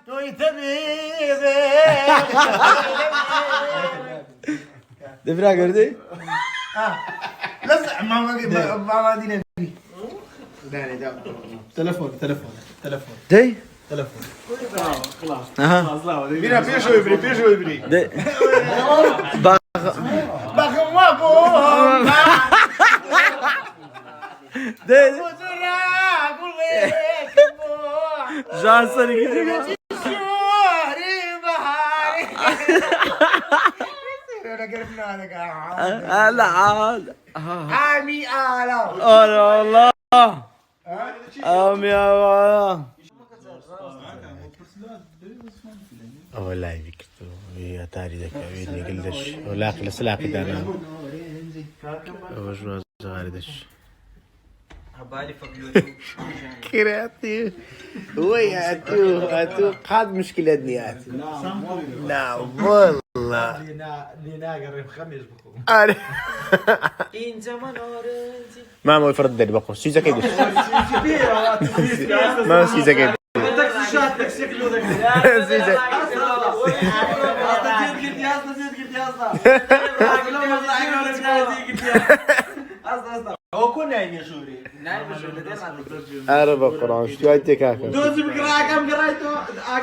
توي طبيبي دفرا قردي لسه ما دينا تلفون دي تلفون خلاص اها بينا بيشو يبري دي باخو ما بو دي زرا قول لك بو جانسون كده شوري بهاري انا قرفنا هذاك لا عاد عمي آلا انا والله يا والله والله فكرته هي تاري ذاك ويني قلدش ولا سلاك دانا وش غاردش بالي فكلو كراتي ويا اتو قاد مشكلة دنياتي لا والله لينا قريب خميس بخو أنا انت منورتي ما يفرد دري بقول سيزا كيدش ما سيزا كيدش بدك شاتك شكله ذاك سيزا هو كنا يا شوري أنا بقرأ شو أنت كاكا دوزي بقرا كم قرايته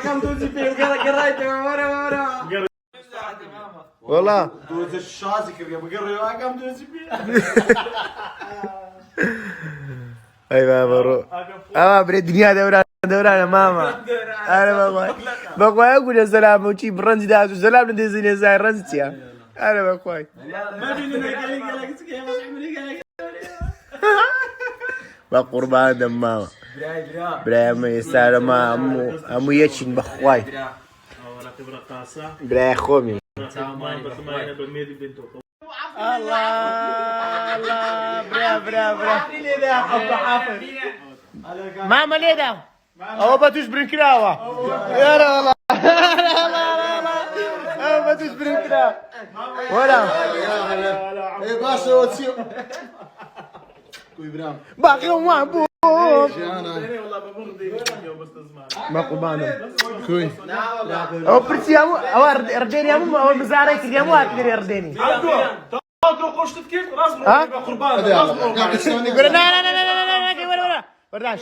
كم دوزي في قرايته ورا والله دوزي الشازي كريا بقرا كم دوزي في أيوة برو بري الدنيا دوران ماما أنا بقول أقول السلام وشي برنز داز السلام ندزني زي رنزتيا أنا بقول ما بيننا قال سكيما صاحبي بقربان دم ماما براي ما يسال ما أمو يشين بخواي براي خومي الله برا ماما ليدا أو بتوش برنكراوة يا الله أو بتوش برنكراوة ولا ايه باشا وتسيو كوي برام باقي ما بو جانا ما قبانا كوي أو برتيامو أو أرديني أو مزاري كريمو أكبر أرديني هذا يقول لا ورداش